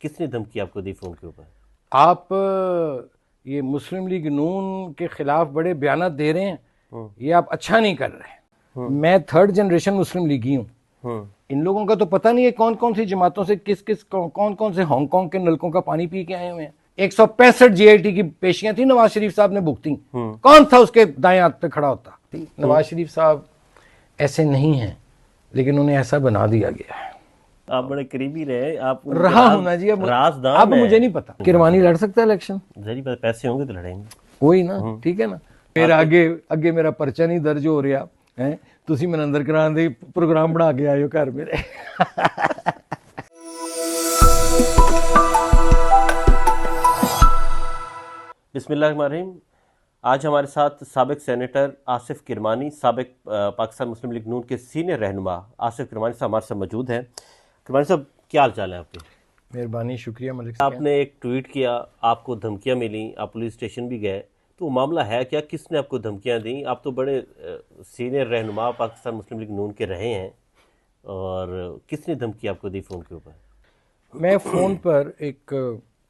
किसने धमकी आपको दी फ़ोन के ऊपर? आप ये मुस्लिम लीग नून के खिलाफ बड़े बयान दे रहे हैं, ये आप अच्छा नहीं कर रहे। मैं 3rd जनरेशन मुस्लिम लीगी हूँ। इन लोगों का तो पता नहीं है कौन कौन सी जमातों से कौन कौन से हांगकांग के नलकों का पानी पी के आए हुए हैं। 165 GIT की पेशियां थी, नवाज शरीफ साहब ने भुगती। कौन था उसके दाएं हाथ पे खड़ा होता? नवाज शरीफ साहब ऐसे नहीं हैं, लेकिन उन्हें ऐसा बना दिया गया है। आप बड़े करीबी रहे, आप रहा हूं ना जी। अब मुझे नहीं पता किरमानी लड़ सकता है इलेक्शन, जरी पैसे होंगे तो लड़ेंगे, वही ना, ठीक है ना। मेरा आगे मेरा पर्चा नहीं दर्ज हो रहा है, तुसी मैंने अंदर कराने दे प्रोग्राम बना के आए हो घर मेरे। बिस्मिल्लाहिर्रहमानिर्रहीम। आज हमारे साथ साबिक सेनेटर आसिफ किरमानी, साबिक पाकिस्तान मुस्लिम लीग नून के सीनियर रहनुमा आसिफ किरमानी साहब हमारे साथ मौजूद हैं। किरमानी साहब, क्या हाल चाल है आपके? मेहरबानी, शुक्रिया मलिक साहब। आपने एक ट्वीट किया, आपको धमकियां मिली, आप पुलिस स्टेशन भी गए, तो मामला है क्या? किसने आपको धमकियां दी? आप तो बड़े सीनियर रहनुमा पाकिस्तान मुस्लिम लीग नून के रहे हैं, और किसने धमकी आपको दी फ़ोन के ऊपर? मैं फ़ोन पर एक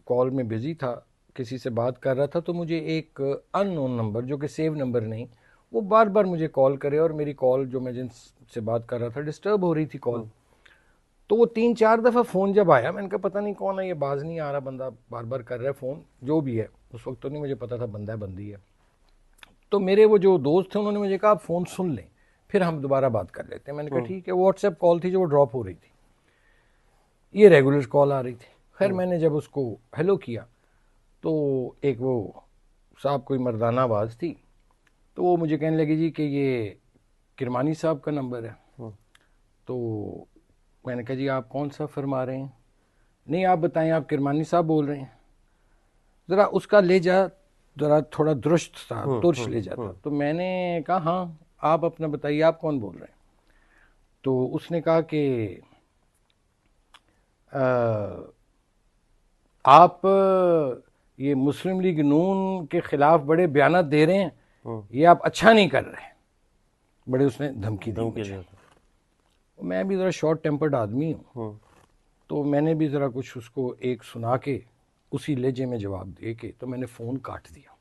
कॉल में बिज़ी था, किसी से बात कर रहा था, तो मुझे एक अननोन नंबर, जो कि सेव नंबर नहीं, वो बार बार मुझे कॉल करे, और मेरी कॉल जो मैं जिनसे बात कर रहा था डिस्टर्ब हो रही थी कॉल। तो वो 3-4 दफ़ा फ़ोन जब आया, मैंने कहा पता नहीं कौन है ये, बाज नहीं आ रहा, बंदा बार बार कर रहा है फ़ोन, जो भी है। उस वक्त तो नहीं मुझे पता था बंदा है बंदी है। तो मेरे वो जो दोस्त थे उन्होंने मुझे कहा आप फ़ोन सुन लें, फिर हम दोबारा बात कर लेते हैं। मैंने कहा ठीक है। व्हाट्सएप कॉल थी जो वो ड्रॉप हो रही थी, ये रेगुलर कॉल आ रही थी। खैर मैंने जब उसको हेलो किया तो एक वो साहब, कोई मर्दाना आवाज़ थी, तो वो मुझे कहने लगी जी कि ये किरमानी साहब का नंबर है। तो मैंने कहा जी आप कौन सा फरमा रहे हैं? नहीं आप बताएं, आप किरमानी साहब बोल रहे हैं। ज़रा उसका लहजा ज़रा थोड़ा दुरुस्त था, तुर्श लहजा था। तो मैंने कहा हाँ आप अपना बताइए, आप कौन बोल रहे हैं? तो उसने कहा कि आप ये मुस्लिम लीग नून के खिलाफ बड़े बयान दे रहे हैं, ये आप अच्छा नहीं कर रहे। बड़े उसने धमकी दी मुझे। मैं भी ज़रा शॉर्ट टेम्पर्ड आदमी हूँ, तो मैंने भी ज़रा कुछ उसको एक सुना के उसी लहजे में जवाब दे के तो मैंने फ़ोन काट दिया।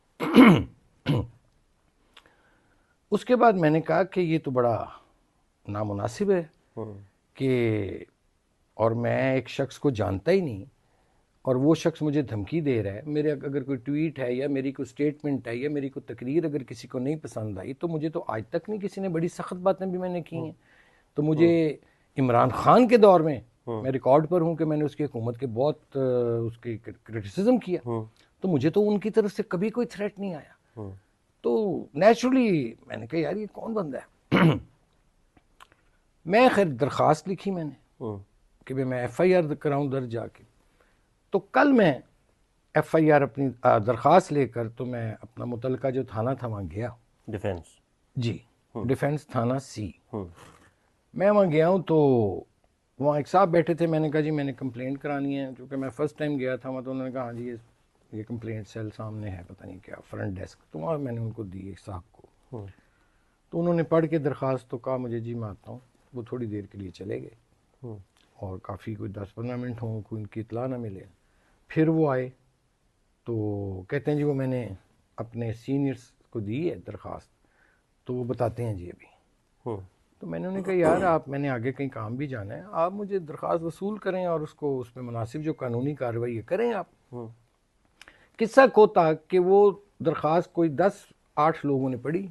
उसके बाद मैंने कहा कि ये तो बड़ा नामुनासिब है कि, और मैं एक शख्स को जानता ही नहीं, और वो शख्स मुझे धमकी दे रहा है। मेरे अगर कोई ट्वीट है या मेरी कोई स्टेटमेंट है या मेरी कोई तकरीर अगर किसी को नहीं पसंद आई, तो मुझे तो आज तक नहीं किसी ने, बड़ी सख्त बातें भी मैंने की हैं। तो मुझे इमरान खान के दौर में मैं रिकॉर्ड पर हूँ कि मैंने उसकी हुकूमत के बहुत उसकी क्रिटिसिज्म किया, तो मुझे तो उनकी तरफ से कभी कोई थ्रेट नहीं आया। तो नेचुरली मैंने कहा यार ये कौन बंदा है। मैं खैर दरख्वास्त लिखी मैंने कि भाई मैं FIR कराऊँ दर्ज जाके। तो कल मैं FIR अपनी दरख्वास्त लेकर तो मैं अपना मुतलका जो थाना था वहाँ गया, डिफेंस जी, डिफेंस थाना C। मैं वहाँ गया हूँ तो वहाँ एक साहब बैठे थे। मैंने कहा जी मैंने कंप्लेंट करानी है, क्योंकि मैं फ़र्स्ट टाइम गया था वहाँ। तो उन्होंने कहा हाँ जी ये कंप्लेंट सेल सामने है, पता नहीं क्या फ्रंट डेस्क। तो वहाँ मैंने उनको दी एक साहब को। तो उन्होंने पढ़ के दरख्वास्त तो कहा मुझे जी मैं आता हूँ। वो थोड़ी देर के लिए चले गए, और काफ़ी कोई 10-15 मिनट हों, कोई उनकी इतला ना मिले। फिर वो आए तो कहते हैं जी वो मैंने अपने सीनियर्स को दी है दरख्वास्त, तो वो बताते हैं जी अभी। तो मैंने उन्हें कहा यार मैंने आगे कहीं काम भी जाना है, आप मुझे दरख्वास्त वसूल करें और उसको उसमें मुनासिब जो कानूनी कार्रवाई है करें आप। किस्सा को था कि वो दरख्वास्त कोई 10-8 लोगों ने पढ़ी,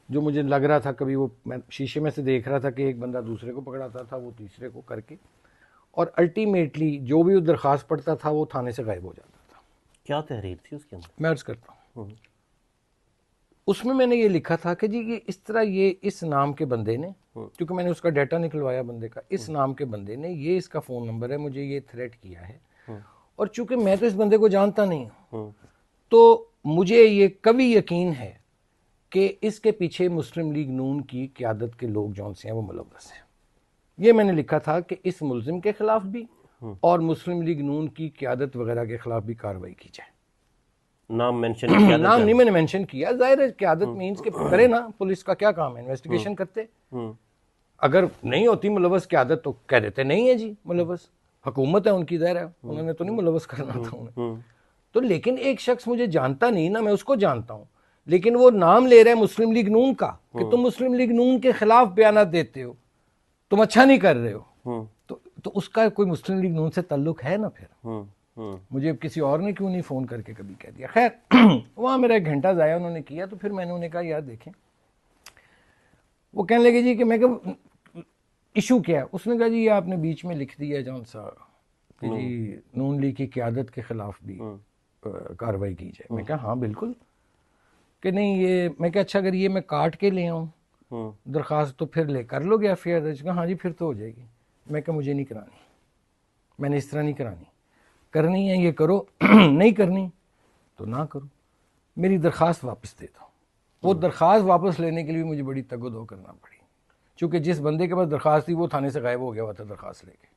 जो मुझे लग रहा था, कभी वो मैं शीशे में से देख रहा था कि एक बंदा दूसरे को पकड़ाता था, वो तीसरे को करके, और अल्टीमेटली जो भी वो दरख्वास्त पढ़ता था वो थाने से गायब हो जाता था। क्या तहरीर थी उसके अंदर? मैं अर्ज करता हूँ, उसमें मैंने ये लिखा था कि जी ये इस तरह, ये इस नाम के बंदे ने, क्योंकि मैंने उसका डाटा निकलवाया बंदे का, इस नाम के बंदे ने, ये इसका फ़ोन नंबर है, मुझे ये थ्रेट किया है, और चूंकि मैं तो इस बंदे को जानता नहीं हूँ, तो मुझे ये कभी यकीन है कि इसके पीछे मुस्लिम लीग नून की क़यादत के लोग जौन से हैं वो मुलव्वस हैं। ये मैंने लिखा था कि इस मुलजिम के खिलाफ भी और मुस्लिम लीग नून की क़यादत वगैरह के खिलाफ भी कार्रवाई की जाए। नाम मेंशन किया? नाम नहीं मैंने मेंशन किया, जाहिर है क़यादत मीन्स के करे ना, पुलिस का क्या काम है, इन्वेस्टिगेशन करते। अगर नहीं होती मुलव्वस क़यादत तो कह देते नहीं है जी मुलव्वस, हुकूमत है उनकी, ज़ाहिर है उन्होंने तो नहीं मुलवस करना था उन्हें। तो लेकिन एक शख्स मुझे जानता नहीं ना, मैं उसको जानता हूँ, लेकिन वो नाम ले रहा है मुस्लिम लीग नून का कि तुम मुस्लिम लीग नून के खिलाफ बयान देते हो, तुम अच्छा नहीं कर रहे हो। तो उसका कोई मुस्लिम लीग नून से ताल्लुक है ना फिर? मुझे किसी और ने क्यों नहीं फ़ोन करके कभी कह दिया। खैर वहाँ मेरा 1 घंटा ज़ाया उन्होंने किया। तो फिर मैंने उन्हें कहा यार देखें, वो कहने लगे जी कि मैं कहा इशू क्या है? उसने कहा जी ये आपने बीच में लिख दिया जौन सा कि जी नून लीग की क़यादत के ख़िलाफ़ भी कार्रवाई की जाए। मैं कहा हाँ बिल्कुल, कि नहीं ये, मैं कहा अच्छा अगर ये मैं काट के ले आऊँ दरख्वास्त तो फिर ले कर लोगे एफआईआर दर्ज? हाँ जी फिर तो हो जाएगी। मैं कहा मुझे नहीं करानी, मैंने इस तरह नहीं करानी, करनी है ये करो नहीं करनी तो ना करो, मेरी दरख्वास्त वापस दे दो। वो दरख्वास्त वापस लेने के लिए मुझे बड़ी तगदो करना पड़ी, चूँकि जिस बंदे के पास दरख्वास्त थी वो थाने से गायब हो गया हुआ था दरख्वास्त लेके,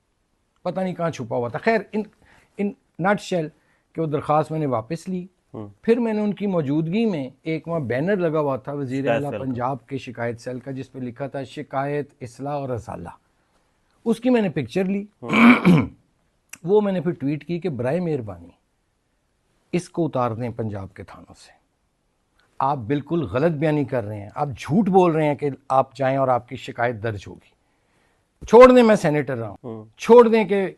पता नहीं कहाँ छुपा हुआ था। खैर इन नट शेल कि वो दरख्वास्त मैंने वापस ली। फिर मैंने उनकी मौजूदगी में एक वहाँ बैनर लगा हुआ था वज़ीर आला पंजाब के शिकायत सेल का, जिस पे लिखा था शिकायत इस्लाह और अजाला, उसकी मैंने पिक्चर ली। वो मैंने फिर ट्वीट की कि बराए मेहरबानी इसको उतार दें पंजाब के थानों से, आप बिल्कुल गलत बयानी कर रहे हैं, आप झूठ बोल रहे हैं कि आप जाएं और आपकी शिकायत दर्ज होगी। छोड़ दें मैं सेनेटर रहा हूँ, छोड़ दें कि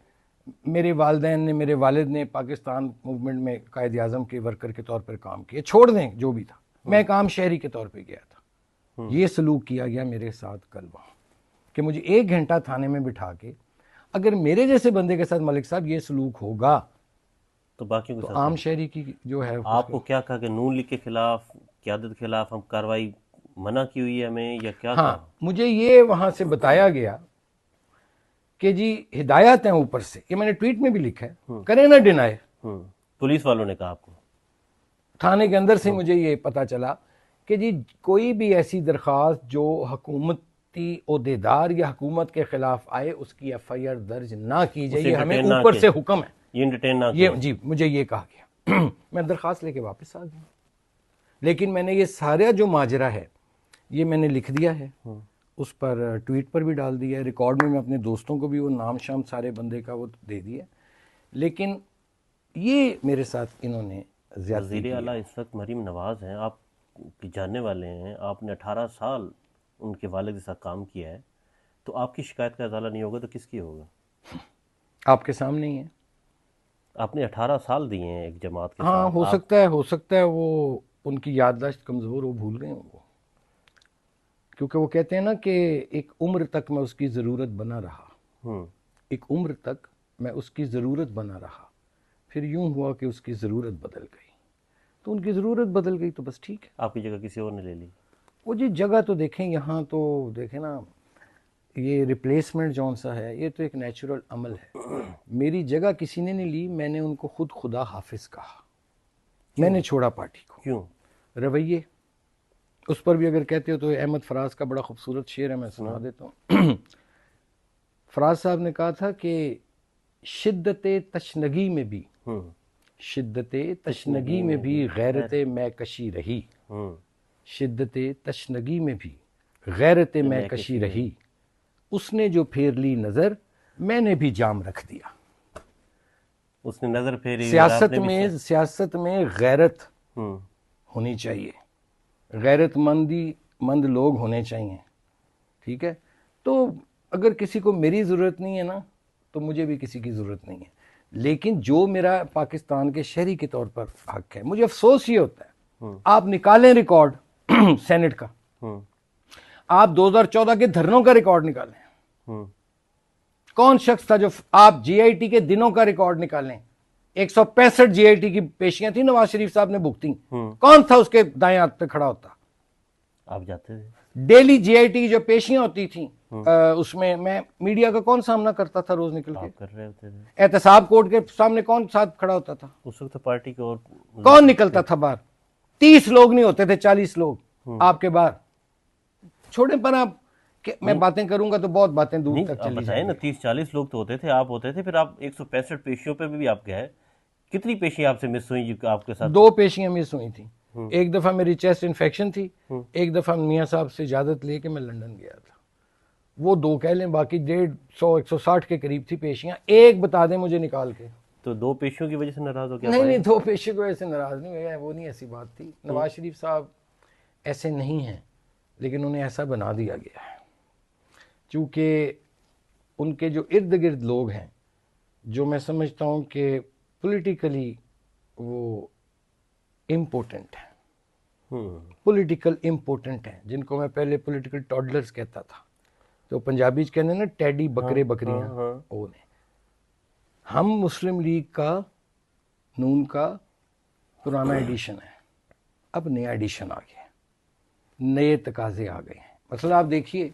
मेरे वालिदैन ने, मेरे वालिद ने पाकिस्तान मूवमेंट में कायद आज़म के वर्कर के तौर पर काम किया, छोड़ दें जो भी था, मैं एक आम शहरी के तौर पर गया था। ये सलूक किया गया मेरे साथ कल वहाँ कि मुझे 1 घंटा थाने में बिठा के, अगर मेरे जैसे बंदे के साथ मलिक साहब ये सलूक होगा तो बाकी तो आम शहरी की जो है। आपको क्या कहा कि नून लीग के खिलाफ, क़यादत के खिलाफ हम कार्रवाई मना की हुई है हमें, या क्या? हाँ, मुझे ये वहाँ से बताया गया कि जी हिदायत है ऊपर से, ये मैंने ट्वीट में भी लिखा है, करें ना डिनाई। पुलिस वालों ने कहा आपको? थाने के अंदर से मुझे ये पता चला कि जी कोई भी ऐसी दरख्वास्त जो हुकूमती ओहदेदार या हुकूमत के खिलाफ आए उसकी एफआईआर दर्ज ना की जाए, ये हमें ऊपर से हुक्म है, ये एंटरटेन ना ये जी मुझे ये कहा गया। मैं दरख्वास्त लेके वापस आ गया, लेकिन मैंने ये सारा जो माजरा है ये मैंने लिख दिया है, उस पर ट्वीट पर भी डाल दिया है, रिकॉर्ड में मैं अपने दोस्तों को भी वो नाम शाम सारे बंदे का वो दे दिया। लेकिन ये मेरे साथ इन्होंने ज़्यादती वज़ीर आला इस वक्त मरीम नवाज़ हैं, आप के जानने वाले हैं, आपने 18 साल उनके वालिद के साथ काम किया है, तो आपकी शिकायत का अज़ाला नहीं होगा तो किसकी होगा? आपके सामने ही है। आपने 18 साल दिए हैं एक जमात के हाँ, साथ। हो सकता है वो उनकी याददाश्त कमज़ोर, वो भूल गए होंगे, क्योंकि वो कहते हैं ना कि एक उम्र तक मैं उसकी ज़रूरत बना रहा, एक उम्र तक मैं उसकी ज़रूरत बना रहा, फिर यूं हुआ कि उसकी ज़रूरत बदल गई, तो उनकी ज़रूरत बदल गई तो बस ठीक है, आपकी जगह किसी और ने ले ली। वो जी जगह तो देखें, यहाँ तो देखें ना, ये रिप्लेसमेंट जौन सा है ये तो एक नेचुरल अमल है। मेरी जगह किसी ने नहीं ली, मैंने उनको खुद खुदा हाफिज़ कहा, मैंने छोड़ा पार्टी को। क्यों? रवैये, उस पर भी अगर कहते हो तो अहमद फराज का बड़ा खूबसूरत शेर है, मैं सुना देता हूँ। फराज साहब ने कहा था कि शिद्दत तशनगी में भी, शिद्दत तशनगी में भी गैरत मैं कशी रही, शिद्दत तशनगी में भी गैरत मैं कशी रही, उसने जो फेर ली नज़र मैंने भी जाम रख दिया। उसने नज़र फेरी। सियासत में गैरत होनी चाहिए, गैरतमंद लोग होने चाहिए, ठीक है। तो अगर किसी को मेरी ज़रूरत नहीं है ना, तो मुझे भी किसी की ज़रूरत नहीं है, लेकिन जो मेरा पाकिस्तान के शहरी के तौर पर हक है, मुझे अफसोस ये होता है, आप निकालें रिकॉर्ड सेनेट का, आप 2014 के धरनों का रिकॉर्ड निकालें, कौन शख्स था जो, आप जीआईटी के दिनों का रिकॉर्ड निकालें, 165 जीआईटी की पेशियां थी नवाज शरीफ साहब ने भुगती, कौन था उसके दाएं हाथ पे खड़ा होता? आप जाते थे। डेली जीआईटी की जो पेशियां होती थी उसमें मैं मीडिया का कौन सामना करता था रोज निकल के? कर रहे होते थे। एहतसाब कोर्ट के सामने कौन साथ खड़ा होता था? उस वक्त पार्टी को और कौन निकलता था बाहर? 30 लोग नहीं होते थे, 40 लोग आपके बाहर। छोड़े पर आप मैं बातें करूंगा तो बहुत बातें दूर तक चली बताएं ना, 30-40 लोग तो होते थे, आप होते थे, फिर आप 165 पेशियों पे भी आप गए, कितनी पेशियां आपसे मिस हुई जो आपके साथ? 2 पेशियां मिस हुई थी, एक दफा मेरी चेस्ट इन्फेक्शन थी, एक दफा मियाँ साहब से इजाजत लेके मैं लंदन गया था, वो 2 कह लें, बाकी 150 160 के करीब थी पेशियां, एक बता दें मुझे निकाल के। तो 2 पेशियों की वजह से नाराज हो गया? नहीं, 2 पेशी को ऐसे नाराज नहीं हुए, वो नहीं ऐसी बात थी। नवाज शरीफ साहब ऐसे नहीं हैं, लेकिन उन्हें ऐसा बना दिया गया है, क्योंकि उनके जो इर्द गिर्द लोग हैं, जो मैं समझता हूँ कि पॉलिटिकली वो इम्पोर्टेंट है, पॉलिटिकल इम्पोर्टेंट हैं, जिनको मैं पहले पॉलिटिकल टॉडलर्स कहता था, तो पंजाबी कहते ना टैडी बकरे बकरियां, वो ने। हम मुस्लिम लीग का, नून का पुराना एडिशन है, अब नया एडिशन आ गया, नए तकाजे आ गए हैं। मतलब आप देखिए,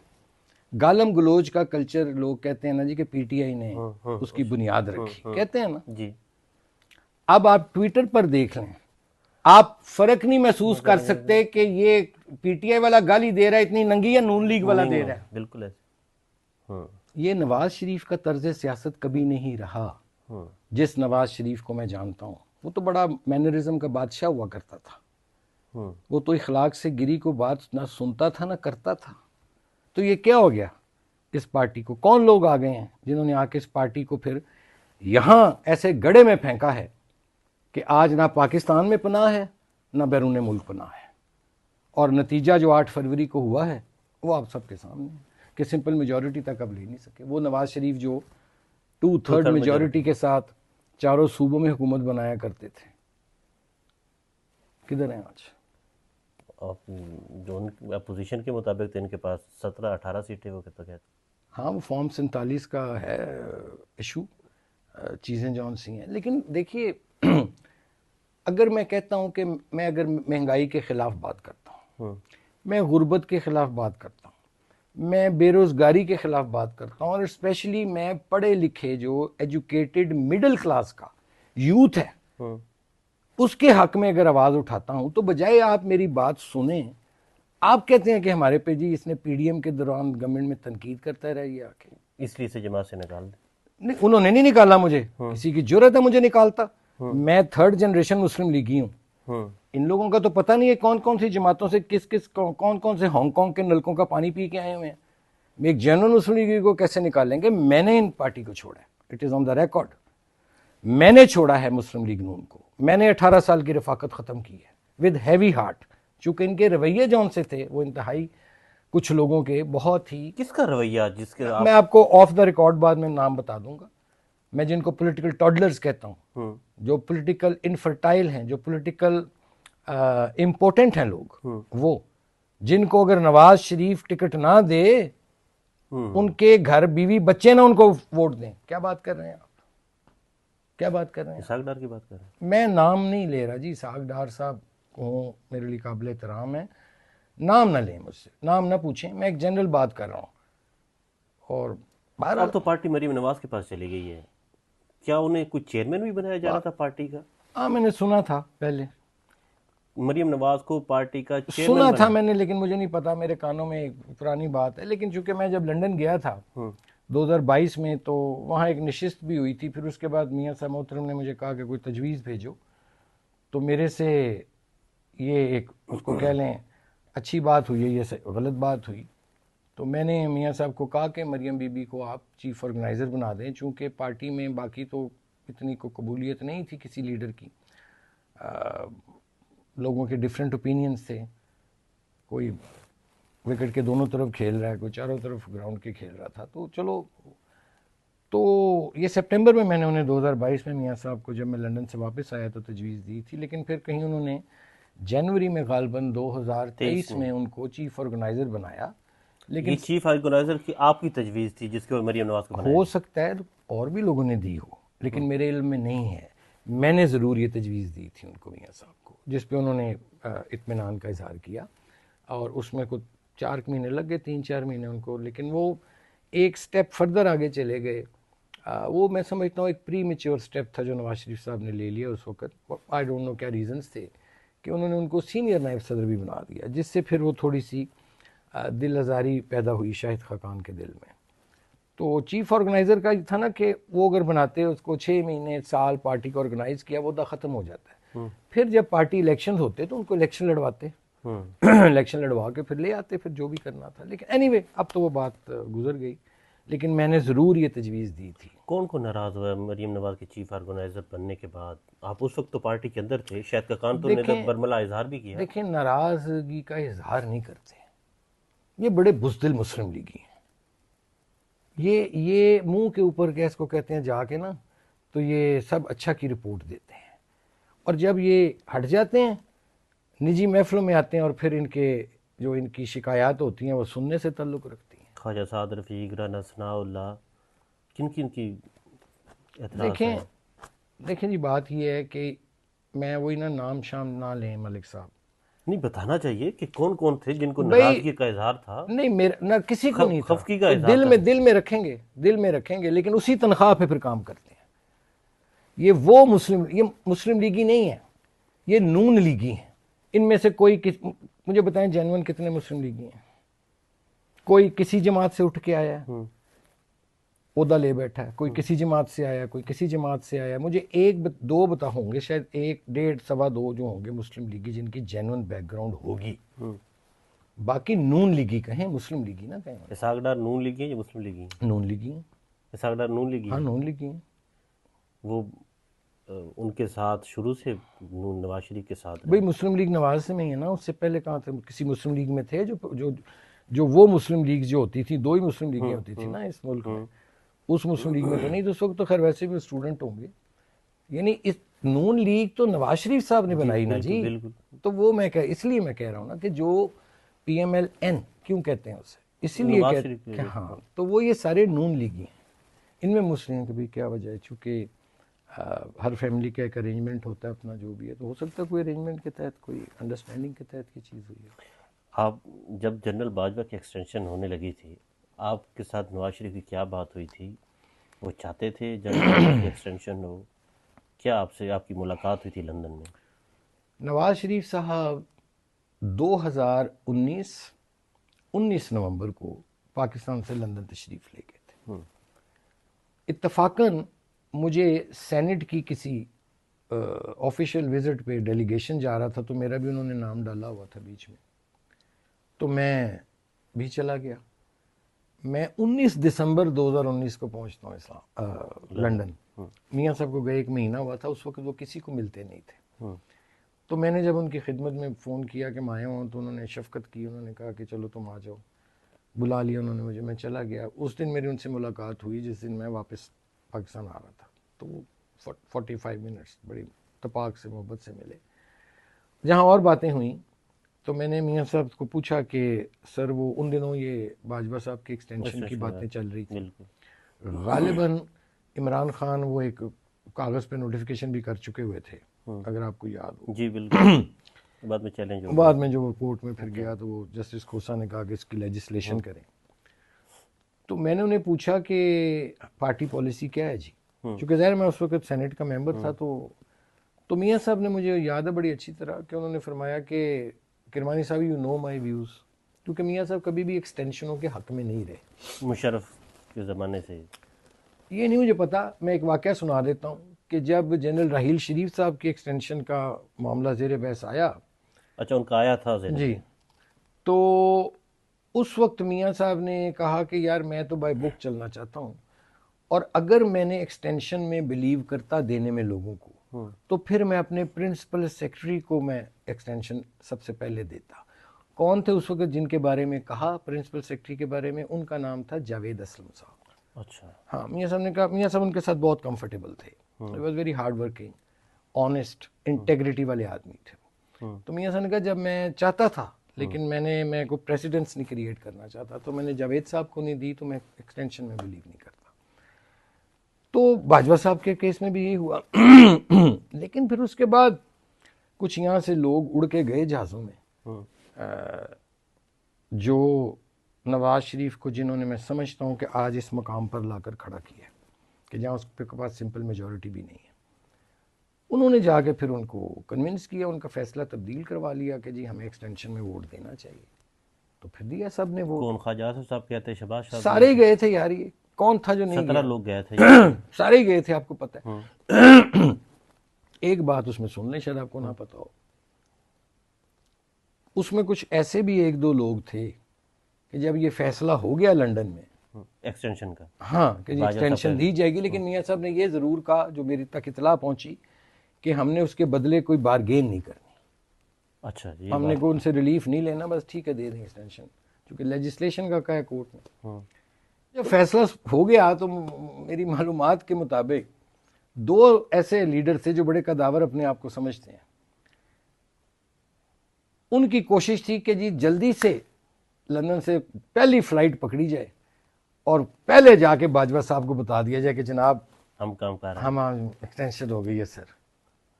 गालम गलोच का कल्चर लोग कहते हैं ना जी कि पीटीआई ने उसकी बुनियाद रखी, कहते हैं ना जी। अब आप ट्विटर पर देख लें, आप फर्क नहीं महसूस कर सकते कि ये पीटीआई वाला गाली दे रहा है इतनी नंगी या नून लीग वाला दे रहा है। बिल्कुल ऐसे। ये नवाज शरीफ का तर्ज सियासत कभी नहीं रहा। जिस नवाज शरीफ को मैं जानता हूँ, वो तो बड़ा मैनरिज्म का बादशाह हुआ करता था, वो तो इखलाक से गिरी को बात ना सुनता था ना करता था। तो ये क्या हो गया इस पार्टी को? कौन लोग आ गए हैं जिन्होंने आके इस पार्टी को फिर यहां ऐसे गड्ढे में फेंका है कि आज ना पाकिस्तान में पनाह है ना बैरून मुल्क पनाह है, और नतीजा जो 8 फरवरी को हुआ है वो आप सबके सामने है कि सिंपल मेजॉरिटी तक अब ले नहीं सके। वो नवाज शरीफ जो 2/3 मेजॉरिटी के साथ चारों सूबों में हुकूमत बनाया करते थे, किधर हैं आज? जो अपोजिशन के मुताबिक तो इनके पास 17-18 सीटें वो कहते हैं। हाँ, वो फॉर्म 47 का है इशू, चीज़ें जौन सी हैं। लेकिन देखिए, अगर मैं कहता हूँ कि मैं अगर महंगाई के ख़िलाफ़ बात करता हूँ, मैं गुर्बत के ख़िलाफ़ बात करता हूँ, मैं बेरोज़गारी के ख़िलाफ़ बात करता हूँ, और स्पेशली मैं पढ़े लिखे जो एजुकेटेड मिडिल क्लास का यूथ है उसके हक में अगर आवाज़ उठाता हूँ, तो बजाय आप मेरी बात सुने, आप कहते हैं कि हमारे पे जी इसने पीडीएम के दौरान गवर्नमेंट में तनकीद करता रहा, ये आके इसलिए से जमात से निकाल दे। नहीं, उन्होंने नहीं निकाला मुझे, किसी की जरूरत है मुझे निकालता, मैं 3rd जनरेशन मुस्लिम लीगी हूँ। इन लोगों का तो पता नहीं है कौन कौन सी जमातों से कौन कौन से हांगकांग के नलकों का पानी पी के आए हुए हैं। एक जनरल मुस्लिम लीग को कैसे निकालेंगे? मैंने इन पार्टी को छोड़ा है, it is on the record. मैंने छोड़ा है मुस्लिम लीग नून को, मैंने 18 साल की रफाकत ख़त्म की है विद हैवी हार्ट, चूँकि इनके रवैये जौन से थे वो इंतहाई कुछ लोगों के बहुत ही। किसका रवैया? जिसके मैं आपको ऑफ द रिकॉर्ड बाद में नाम बता दूंगा। मैं जिनको पॉलिटिकल टॉडलर्स कहता हूँ, जो पॉलिटिकल इनफर्टाइल हैं, जो पॉलिटिकल इम्पोर्टेंट हैं लोग, वो जिनको अगर नवाज शरीफ टिकट ना दे, उनके घर बीवी बच्चे ना उनको वोट दें। क्या बात कर रहे हैं आप? क्या बात कर रहे हैं? इसाक डार की बात कर रहे हैं। मैं नाम नहीं ले रहा जी, इसाक डार साहब को मेरे लिए काबिल एहतराम है, नाम ना लें मुझसे, नाम ना पूछें, मैं एक जनरल बात कर रहा हूँ। और अब तो पार्टी मरीम नवाज के पास चली गई है, क्या उन्हें कुछ चेयरमैन भी बनाया जा रहा था पार्टी का? हाँ, मैंने सुना था पहले मरीम नवाज को पार्टी का चेयरमैन सुना था मैंने, लेकिन मुझे नहीं पता, मेरे कानों में एक पुरानी बात है। लेकिन चूंकि मैं जब लंदन गया था 2022 में, तो वहाँ एक नशिस्त भी हुई थी। फिर उसके बाद मियाँ साहब मोहतरम ने मुझे कहा कि कोई तजवीज़ भेजो, तो मेरे से ये एक उसको कह लें अच्छी बात हुई है, ये गलत बात हुई। तो मैंने मियाँ साहब को कहा कि मरियम बीबी को आप चीफ ऑर्गेनाइज़र बना दें, चूँकि पार्टी में बाकी तो इतनी को कबूलियत नहीं थी किसी लीडर की, लोगों के डिफरेंट ओपिनियंस थे, कोई विकेट के दोनों तरफ खेल रहा है, कोई चारों तरफ ग्राउंड के खेल रहा था। तो चलो, तो ये सितंबर में मैंने उन्हें 2022 में मियाँ साहब को, जब मैं लंदन से वापस आया तो तजवीज़ दी थी। लेकिन फिर कहीं उन्होंने जनवरी में गालबन 2023 में उनको चीफ ऑर्गेनाइज़र बनाया। लेकिन चीफ ऑर्गेनाइजर की आपकी तजवीज़ थी जिसके बाद मरियम नवाज को बनाया? हो सकता है और भी लोगों ने दी हो, लेकिन मेरे इल्म में नहीं है। मैंने ज़रूर ये तजवीज़ दी थी उनको, मियाँ साहब को, जिस पे उन्होंने इत्मीनान का इजहार किया, और उसमें कुछ 4 महीने लग गए, 3-4 महीने उनको। लेकिन वो एक स्टेप फर्दर आगे चले गए। वो मैं समझता हूँ एक प्री मेच्योर स्टेप था जो नवाज शरीफ साहब ने ले लिया उस वक्त। आई डोंट नो क्या रीज़न्स थे कि उन्होंने उनको सीनियर नायब सदर भी बना दिया, जिससे फिर वो थोड़ी सी दिल आज़ारी पैदा हुई शाहिद खाकान के दिल में। तो चीफ ऑर्गेनाइज़र का था ना कि वो अगर बनाते उसको 6 महीने साल पार्टी को ऑर्गेनाइज़ किया, वो ख़त्म हो जाता है। फिर जब पार्टी इलेक्शन होते तो उनको इलेक्शन लड़वाते, इलेक्शन लड़वा के फिर ले आते, फिर जो भी करना था। लेकिन एनीवे अब तो वो बात गुजर गई, लेकिन मैंने ज़रूर ये तजवीज़ दी थी। कौन कौन नाराज़ हुआ मरीम नवाज के चीफ ऑर्गेनाइजर बनने के बाद? आप उस वक्त तो पार्टी के अंदर थे, शायद कान तो ने तो बरमला इजहार भी किया। देखिए, नाराज़गी का इजहार नहीं करते, ये बड़े बुज़दिल मुस्लिम लीगी हैं। ये मुंह के ऊपर गैस को कहते हैं जाके ना, तो ये सब अच्छा की रिपोर्ट देते हैं, और जब ये हट जाते हैं निजी महफिलों में आते हैं, और फिर इनकी शिकायत होती हैं वो सुनने से ताल्लुक़ रखती हैं। ख्वाजा साद रफ़ीक, राना सनाउल्लाह, किन किन की एतराज़ है? देखें जी, बात ये है कि मैं वही ना नाम शाम ना लें मलिक साहब, नहीं बताना चाहिए कि कौन कौन थे जिनको नाराज़गी का इजहार था। नहीं मेरा ना किसी को नहीं था, खफकी का इजहार दिल में रखेंगे, लेकिन उसी तनख्वाह पे फिर काम करते हैं। ये मुस्लिम लीगी नहीं है, ये नून लीगी है। इनमें से मुझे बताएं जेन्युइन कितने मुस्लिम लीगी हैं? कोई किसी जमात से उठ के आया है, ओहदा ले बैठा है, कोई किसी जमात से आया, कोई किसी जमात से आया। मुझे एक दो बता होंगे, शायद 1, 1.5, सवा 2 जो होंगे मुस्लिम लीगी जिनकी जेन्युइन बैकग्राउंड होगी। बाकी नून लीगी कहें, मुस्लिम लीगी ना कहें। इसहाक डार नून लीगी है या मुस्लिम लीगी है? नून लीगी है। इसहाक डार नून लीगी? हाँ, नून लीगी है। वो उनके साथ शुरू से नवाज शरीफ के साथ भाई मुस्लिम लीग नवाज से में ही है ना, उससे पहले कहाँ थे? किसी मुस्लिम लीग में थे? जो वो मुस्लिम लीग जो होती थी, 2 ही मुस्लिम लीगें होती थी ना इस मुल्क में, उस मुस्लिम लीग में तो नहीं। तो उस वक्त तो खैर वैसे भी स्टूडेंट होंगे। यानी इस नून लीग तो नवाज शरीफ साहब ने बनाई ना जी। तो वो इसलिए मैं कह रहा हूँ ना कि जो PMLN क्यों कहते हैं उसे, इसीलिए कहते हैं। हाँ, तो वो ये सारे नून लीगी हैं। इनमें मुस्लिम की भी क्या वजह है? चूँकि हर फैमिली का एक अरेंजमेंट होता है अपना, जो भी है, तो हो सकता है कोई अरेंजमेंट के तहत, कोई अंडरस्टैंडिंग के तहत की चीज़ हुई है। आप जब जनरल बाजवा की एक्सटेंशन होने लगी थी, आपके साथ नवाज शरीफ की क्या बात हुई थी? वो चाहते थे जनरल बाजवा की एक्सटेंशन हो? क्या आपसे आपकी मुलाकात हुई थी लंदन में? नवाज शरीफ साहब 19 नवंबर को पाकिस्तान से लंदन तशरीफ़ ले गए थे। इत्तफाकन मुझे सेनेट की किसी ऑफिशियल विज़िट पे डेलीगेशन जा रहा था, तो मेरा भी उन्होंने नाम डाला हुआ था बीच में, तो मैं भी चला गया। मैं 19 दिसंबर 2019 को पहुंचता हूँ लंदन। मियाँ साहब को गए 1 महीना हुआ था। उस वक्त वो किसी को मिलते नहीं थे। तो मैंने जब उनकी खिदमत में फ़ोन किया कि मैं आया हूँ, तो उन्होंने शफ़क़त की, उन्होंने कहा कि चलो तुम आ जाओ। बुला लिया उन्होंने मुझे, मैं चला गया। उस दिन मेरी उनसे मुलाकात हुई जिस दिन मैं वापस पाकिस्तान आ रहा था। तो वो 45 मिनट्स बड़ी तपाक से मोहब्बत से मिले। जहाँ और बातें हुई तो मैंने मियाँ साहब को पूछा कि सर वो उन दिनों ये बाजवा साहब की एक्सटेंशन की बातें चल रही थी, गालिबन इमरान खान वो एक कागज़ पे नोटिफिकेशन भी कर चुके हुए थे, अगर आपको याद हो। जी बिल्कुल। बाद में जो कोर्ट में फिर गया तो वो जस्टिस खोसा ने कहा कि इसकी लेजिस्लेशन करें। तो मैंने उन्हें पूछा कि पार्टी पॉलिसी क्या है जी, क्योंकि ज़ाहिर मैं उस वक्त सेनेट का मेंबर था। तो मियाँ साहब ने, मुझे याद है बड़ी अच्छी तरह, कि उन्होंने फरमाया कि किरमानी साहब यू नो माई व्यूज़, क्योंकि मियाँ साहब कभी भी एक्सटेंशनों के हक़ में नहीं रहे। मुशर्रफ के ज़माने से ये नहीं मुझे पता। मैं एक वाक़या सुना देता हूँ कि जब जनरल राहील शरीफ साहब की एक्सटेंशन का मामला ज़ेर बहस आया, अच्छा उनका आया था जी, तो उस वक्त मियाँ साहब ने कहा कि यार मैं तो बाय बुक चलना चाहता हूँ, और अगर मैंने एक्सटेंशन में बिलीव करता देने में लोगों को, तो फिर मैं अपने प्रिंसिपल सेक्रेटरी को मैं एक्सटेंशन सबसे पहले देता। कौन थे उस वक्त जिनके बारे में कहा प्रिंसिपल सेक्रेटरी के बारे में? उनका नाम था जावेद असलम साहब। अच्छा। हाँ, मियाँ साहब ने कहा, मियाँ साहब उनके साथ बहुत कंफर्टेबल थे। He was very hard working, honest, integrity वाले आदमी थे। तो मियाँ साहब ने कहा जब मैं चाहता था, लेकिन मैं को प्रेसिडेंस नहीं क्रिएट करना चाहता, तो मैंने जावेद साहब को नहीं दी, तो मैं एक्सटेंशन में बिलीव नहीं करता। तो बाजवा साहब के केस में भी यही हुआ। लेकिन फिर उसके बाद कुछ यहाँ से लोग उड़ के गए जहाज़ों में, जो नवाज शरीफ को, जिन्होंने मैं समझता हूँ कि आज इस मकाम पर लाकर खड़ा किया है कि जहाँ उसके पास सिंपल मेजॉरिटी भी नहीं है, उन्होंने जाके फिर उनको कन्विंस किया, उनका फैसला तब्दील करवा लिया कि जी हमें एक्सटेंशन में वोट देना चाहिए। तो फिर दिया सब ने वोट। कौन? ख्वाजा साहब कहते हैं, शहबाज साहब, सारे गए थे यार। ये कौन था जो नहीं 17 गया? लोग गए थे। सारे ही गए थे, आपको पता है। एक बात उसमें सुन लें, शायद आपको ना पता हो। उसमें कुछ ऐसे भी एक दो लोग थे कि जब ये फैसला हो गया लंदन में एक्सटेंशन का, हाँ कि जी बाजवा साहब एक्सटेंशन का- दी जाएगी, लेकिन मियाँ साहब ने ये ज़रूर कहा, जो मेरी तक इतला पहुंची, कि हमने उसके बदले कोई बारगेन नहीं करनी, अच्छा ये हमने बात। को उनसे रिलीफ नहीं लेना, बस ठीक है दे दें एक्सटेंशन, क्योंकि लेजिस्लेशन का क्या है कोर्ट में। हम्म, जब फैसला हो गया तो मेरी मालूमात के मुताबिक दो ऐसे लीडर थे जो बड़े कदावर अपने आप को समझते हैं, उनकी कोशिश थी कि जी जल्दी से लंदन से पहली फ्लाइट पकड़ी जाए और पहले जाके बाजवा साहब को बता दिया जाए कि जनाब हम काम कर रहे हैं। हम एक्सटेंशन हो गई है सर।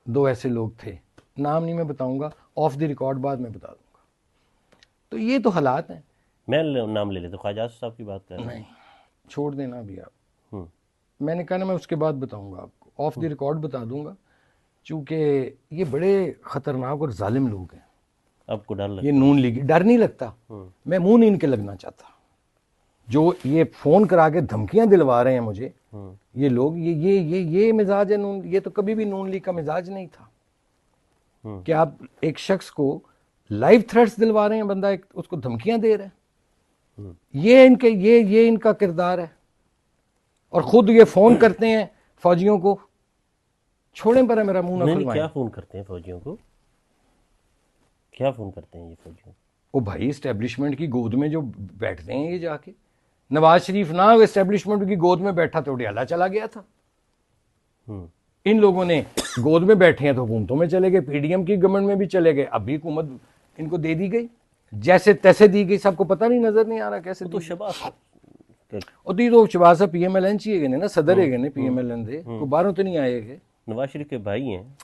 दो ऐसे लोग थे, नाम नहीं मैं बताऊंगा, ऑफ द रिकॉर्ड बाद में बता दूंगा। तो ये तो हालात हैं। मैं नाम ले लेता हूँ, ख्वाजा साहब की बात कर रहे हैं। नहीं छोड़ देना अभी आप, हम्म, मैंने कहा ना मैं उसके बाद बताऊंगा आपको, ऑफ द रिकॉर्ड बता दूंगा, चूंकि ये बड़े खतरनाक और जालिम लोग हैं। आपको डर लगता ये नून लीग, डर नहीं लगता, मैं मुंह नहीं इनके लगना चाहता। जो ये फोन करा के धमकियां दिलवा रहे हैं मुझे ये लोग, ये मिजाज है नून, ये तो कभी भी नून लीग का मिजाज नहीं था कि आप एक शख्स को लाइव थ्रेट्स दिलवा रहे हैं, बंदा एक उसको धमकियां दे रहा है, ये इनका किरदार है। और खुद ये फोन करते हैं फौजियों को, छोड़ें पर है मेरा मुंह ना नहीं, खुलवाएं। क्या फ़ोन करते हैं फौजियों को, क्या फ़ोन करते हैं ये फौजियों को? ओ भाई इस्टेब्लिशमेंट की गोद में जो बैठते हैं ये जाके, नवाज शरीफ ना इस्टेब्लिशमेंट की गोद में बैठा तो उडियाला चला गया था। इन लोगों ने गोद में बैठे हैं तो हुकूमतों में चले गए, पीडीएम की गवर्नमेंट में भी चले गए, अब भी हुकूमत इनको दे दी गई, जैसे तैसे दी गई, सबको पता नहीं, नजर नहीं आ रहा कैसे तो दी। शबाज और दी तो शबाज पीएमएलएन चाहिए ना, सदर है ने पीएमएलएन दे को बाहरों तो नहीं आएगे। नवाज शरीफ के भाई हैं।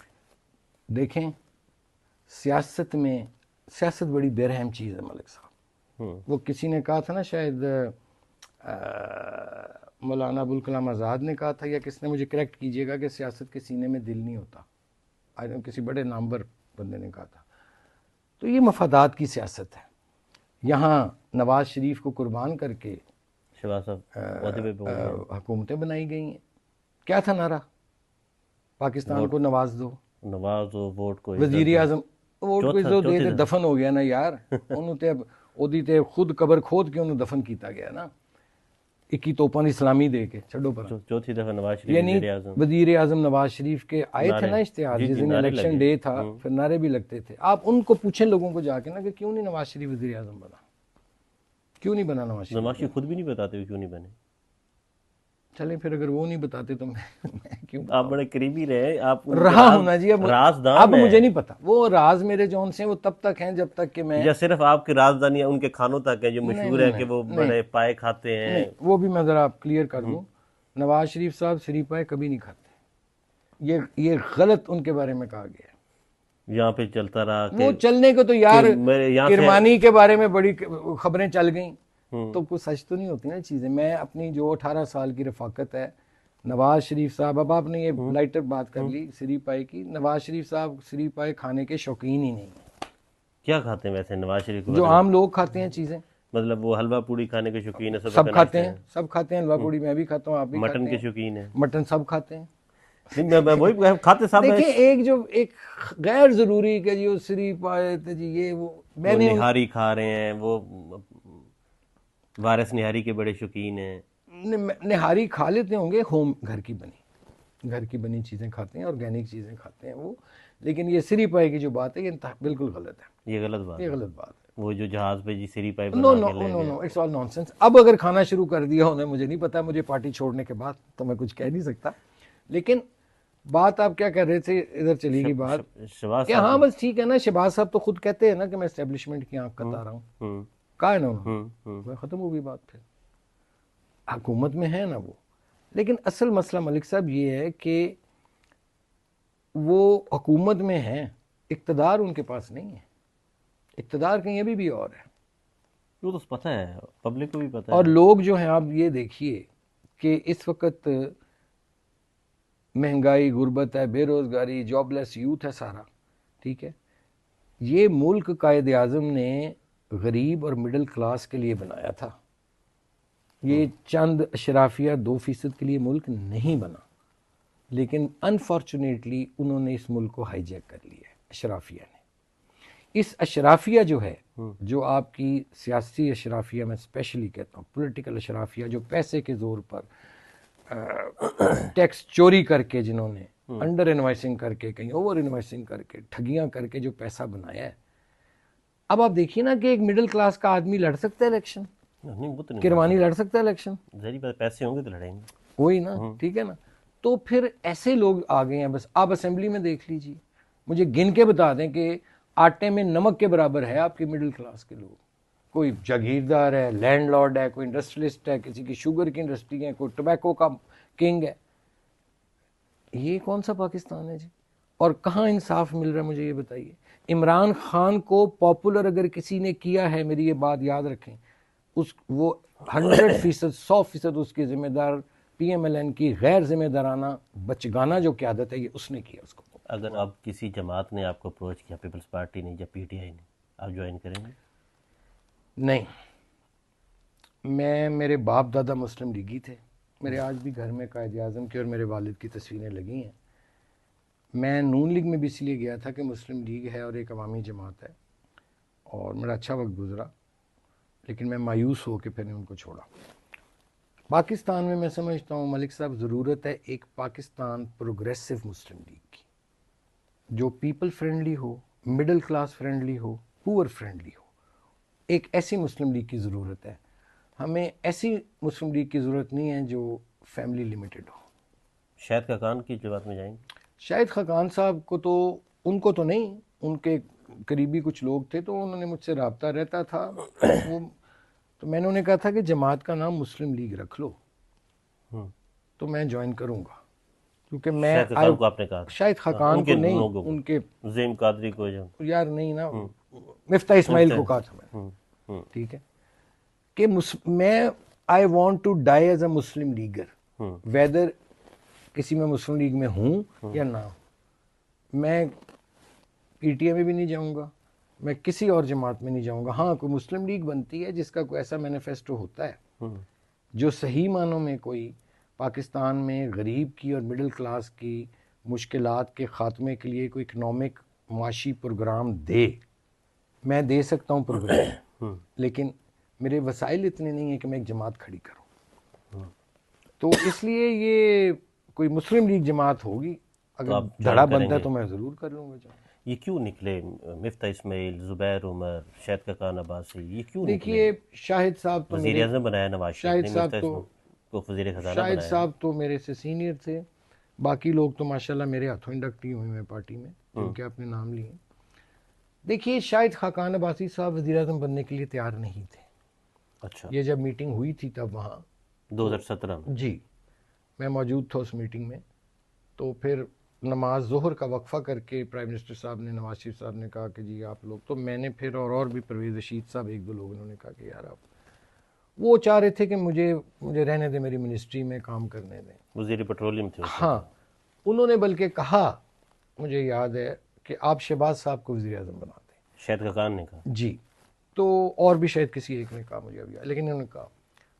देखें सियासत में, सियासत बड़ी बेरहम चीज़ है मलिक साहब। वो किसी ने कहा था ना, शायद मौलाना अबुल कलाम आज़ाद ने कहा था, या किसने, मुझे करेक्ट कीजिएगा, कि सियासत के सीने में दिल नहीं होता। आई डोंट, किसी बड़े नामवर बंदे ने कहा था। तो ये मफादात की सियासत है। यहाँ नवाज शरीफ को कुर्बान करके शबाज साहब हुकूमतें बनाई गई हैं। क्या था नारा? पाकिस्तान को नवाज दो, नवाज दो, वोट को वजीर आजम, वोट को इज्जत दे के दफन हो गया ना यार। ਉਹਨੂੰ ਤੇ ਉਹਦੀ ਤੇ ਖੁਦ ਕਬਰ ਖੋਦ ਕੇ ਉਹਨੂੰ ਦਫਨ ਕੀਤਾ ਗਿਆ ਨਾ, 21 तोपों की सलामी दे के, छो पर। चौथी दफा नवाज शरीफ यानी वजीर आजम नवाज शरीफ के आए थे ना इश्तिहार, जिस दिन इलेक्शन डे था, फिर नारे भी लगते थे। आप उनको पूछें लोगों को जाके ना कि क्यों नहीं नवाज शरीफ वजीर आजम बना, क्यों नहीं बना नवाज शरीफ खुद भी नहीं बताते क्यों नहीं बने। चले फिर अगर वो नहीं बताते तो मैं क्यों? आप बड़े करीबी रहे, आप रहा होना जी। अब राजदान अब मुझे नहीं पता, वो राज मेरे जौन से वो तब तक हैं जब तक कि मैं, या सिर्फ आपकी राजधानी उनके खानों तक है जो मशहूर है कि वो बड़े पाए खाते हैं। वो भी मैं जरा आप क्लियर कर दूं, नवाज शरीफ साहब श्री पाए कभी नहीं खाते, ये गलत उनके बारे में कहा गया है। यहाँ पे चलता रहा वो चलने को तो यार किरमानी के बारे में बड़ी खबरें चल गई, तो कुछ सच तो नहीं होती ना चीज़ें। मैं अपनी जो 18 साल की रफाकत है नवाज शरीफ साहब, अब आपने ये लाइटर बात कर ली श्री पाए की, नवाज शरीफ साहब श्री पाए खाने के शौकीन ही नहीं है। क्या खाते हैं वैसे नवाज शरीफ? जो आम लोग खाते हैं चीज़ें, मतलब वो हलवा पूड़ी खाने के शौकीन है? सब खाते हैं, सब खाते हैं हलवा पूड़ी, मैं भी खाता हूँ, आप भी मटन के शौकीन है? मटन सब खाते हैं। मैं वही खाते सब। देखिए एक जो एक गैर जरूरी के जी श्री पाए जी ये वो, मैंने निहारी खा रहे हैं, वो वारिस निहारी के बड़े शौकीन हैं। निहारी खा लेते होंगे, होम घर की बनी चीज़ें खाते हैं, ऑर्गेनिक चीज़ें खाते हैं वो। लेकिन ये श्री पाए की जो बात है ये बिल्कुल गलत है, ये गलत बात है। वो जो जहाज पे जी श्री पाए no no no no, it's all nonsense. अब अगर खाना शुरू कर दिया उन्हें, मुझे नहीं पता, मुझे पार्टी छोड़ने के बाद तो मैं कुछ कह नहीं सकता। लेकिन बात आप क्या कर रहे थे, इधर चली गई बात क्या? हाँ बस ठीक है ना, शहबाज साहब तो खुद कहते हैं ना कि मैं एस्टेब्लिशमेंट की आंख कता रहा हूँ, कहा है ना उन्होंने, खत्म हो गई बात। फिर हुकूमत में है ना वो। लेकिन असल मसला मलिक साहब ये है कि वो हुकूमत में है, इक़्तिदार उनके पास नहीं है। इक़्तिदार कहीं अभी भी और है, वो तो पता है, पब्लिक को भी पता है। और है। लोग जो हैं, आप ये देखिए कि इस वक्त महंगाई, गुर्बत है, बेरोज़गारी, जॉबलेस यूथ है सारा, ठीक है। ये मुल्क कायद आज़म ने गरीब और मिडिल क्लास के लिए बनाया था। ये चंद अशराफिया 2% के लिए मुल्क नहीं बना, लेकिन अनफॉर्चुनेटली उन्होंने इस मुल्क को हाईजैक कर लिया है अशराफिया ने। इस अशराफिया जो है, जो आपकी सियासी अशराफिया, मैं स्पेशली कहता हूँ पॉलिटिकल अशराफिया, जो पैसे के जोर पर टैक्स चोरी करके, जिन्होंने अंडर इन्वाइसिंग करके, कहीं ओवर इन्वाइसिंग करके, ठगियां करके जो पैसा बनाया है, अब आप देखिए ना कि एक मिडिल क्लास का आदमी लड़ सकता है इलेक्शन, नहीं वो तो नहीं किरवानी लड़ सकता है इलेक्शन, जहरी बात, पैसे होंगे तो लड़ेंगे। वही ना, ठीक है ना। तो फिर ऐसे लोग आ गए हैं। बस आप असेंबली में देख लीजिए, मुझे गिन के बता दें कि आटे में नमक के बराबर है आपके मिडिल क्लास के लोग। कोई जागीरदार है, लैंडलॉर्ड है, कोई इंडस्ट्रियलिस्ट है, किसी की शुगर की इंडस्ट्री है, कोई टोबैको का किंग है। ये कौन सा पाकिस्तान है जी? और कहाँ इंसाफ मिल रहा है, मुझे ये बताइए। इमरान खान को पॉपुलर अगर किसी ने किया है, मेरी ये बात याद रखें, उस वो 100%, 100% उसके जिम्मेदार PMLN की गैर जिम्मेदाराना बचगाना जो क़यादत है, ये उसने किया उसको। अगर आप किसी जमात ने आपको अप्रोच किया, पीपल्स पार्टी ने या PTI ने, आप ज्वाइन करेंगे? नहीं, मेरे बाप दादा मुस्लिम लीगी थे, मेरे आज भी घर में कायद आज़म की और मेरे वालिद की तस्वीरें लगी हैं। मैं नून लीग में भी इसलिए गया था कि मुस्लिम लीग है और एक अवामी जमात है, और मेरा अच्छा वक्त गुजरा, लेकिन मैं मायूस हो के फिर उनको छोड़ा। पाकिस्तान में मैं समझता हूँ मलिक साहब, ज़रूरत है एक पाकिस्तान प्रोग्रेसिव मुस्लिम लीग की, जो पीपल फ्रेंडली हो, मिडिल क्लास फ्रेंडली हो, पुअर फ्रेंडली हो। एक ऐसी मुस्लिम लीग की ज़रूरत है। हमें ऐसी मुस्लिम लीग की ज़रूरत नहीं है जो फैमिली लिमिटेड हो। शाहिद खाकान की जमात में जाएंगे? शाहिद खाकान साहब को तो, उनको तो नहीं, उनके करीबी कुछ लोग थे, तो उन्होंने मुझसे रब्ता रहता था वो, तो मैंने उन्हें कहा था कि जमात का नाम मुस्लिम लीग रख लो, तो मैं ज्वाइन करूँगा, क्योंकि मैं शाहिद खाकान को आपने कहा? शाहिद खाकान को नहीं, उनके ज़ेम कादरी को, जो यार नहीं ना, मिफ्ता इस्माइल को कहा था मैंने, ठीक है, कि मैं I want to die as a Muslim leaguer, whether किसी में मुस्लिम लीग में हूँ या ना हूँ। मैं PTI में भी नहीं जाऊँगा, मैं किसी और जमात में नहीं जाऊँगा। हाँ, कोई मुस्लिम लीग बनती है जिसका कोई ऐसा मैनिफेस्टो होता है जो सही मानों में कोई पाकिस्तान में गरीब की और मिडिल क्लास की मुश्किलात के ख़ात्मे के लिए कोई इकनॉमिक माशी प्रोग्राम दे, मैं दे सकता हूँ प्रोग्राम, लेकिन मेरे वसाइल इतने नहीं हैं कि मैं एक जमात खड़ी करूँ। तो इसलिए ये कोई मुस्लिम लीग जमात होगी, अगर धड़ा बनता है तो मैं ज़रूर कर लूँगा। ये क्यों निकले मिफ्ता इस्माइल, जुबैर उमर, शाहिद खाकान अब्बासी, ये क्यों निकले? देखिए, शाहिद साहब तो वज़ीर आज़म बनाया नवाज शरीफ ने, मिफ्ता इस्माइल को वज़ीर खजाना बनाया। शाहिद साहब तो मेरे से सीनियर थे, बाकी लोग तो माशाल्लाह मेरे हाथों इंडक्ट ही हुए हैं पार्टी में, क्योंकि आपने नाम लिए। देखिए, शाहिद खाकान अब्बासी साहब वज़ीर आज़म बनने के लिए तैयार नहीं थे। अच्छा, ये जब मीटिंग हुई थी तब वहाँ 2017 में, जी, मैं मौजूद था उस मीटिंग में। तो फिर नमाज ज़ोहर का वक्फ़ा करके प्राइम मिनिस्टर साहब ने, नवाज शरीफ साहब ने कहा कि जी आप लोग, तो मैंने फिर और भी परवेज़ रशीद साहब, एक दो लोग, उन्होंने कहा कि यार आप, वो चाह रहे थे कि मुझे रहने दें, मेरी मिनिस्ट्री में काम करने दें, वज़ीर पेट्रोलियम थे। हाँ, उन्होंने बल्कि कहा, मुझे याद है, कि आप शहबाज साहब को वज़ीर आज़म बना दें। शाहिद खाकान ने कहा जी, तो और भी शायद किसी एक ने कहा, मुझे अभी, लेकिन उन्होंने कहा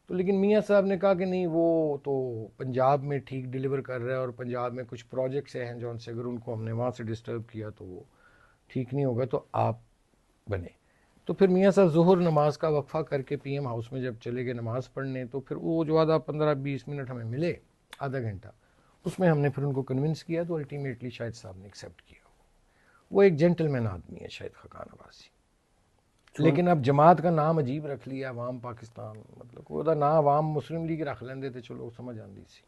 तो, लेकिन मियाँ साहब ने कहा कि नहीं, वो तो पंजाब में ठीक डिलीवर कर रहा है, और पंजाब में कुछ प्रोजेक्ट्स हैं जो उनसे, अगर उनको हमने वहाँ से डिस्टर्ब किया तो वो ठीक नहीं होगा, तो आप बने। तो फिर मियाँ साहब ज़ोहर नमाज का वक्फ़ा करके PM हाउस में जब चले गए नमाज़ पढ़ने, तो फिर वो जो आधा 15-20 मिनट हमें मिले, आधा घंटा, उसमें हमने फिर उनको कन्विंस किया, तो अल्टीमेटली शाहिद साहब ने एक्सेप्ट किया। वो एक जेंटलमैन आदमी है शाहिद खाकान अब्बासी। लेकिन अब जमात का नाम अजीब रख लिया, अवाम पाकिस्तान, मतलब ਉਹਦਾ नाम अवाम मुस्लिम लीग रख लेंदे तो चलो समझ आती सी।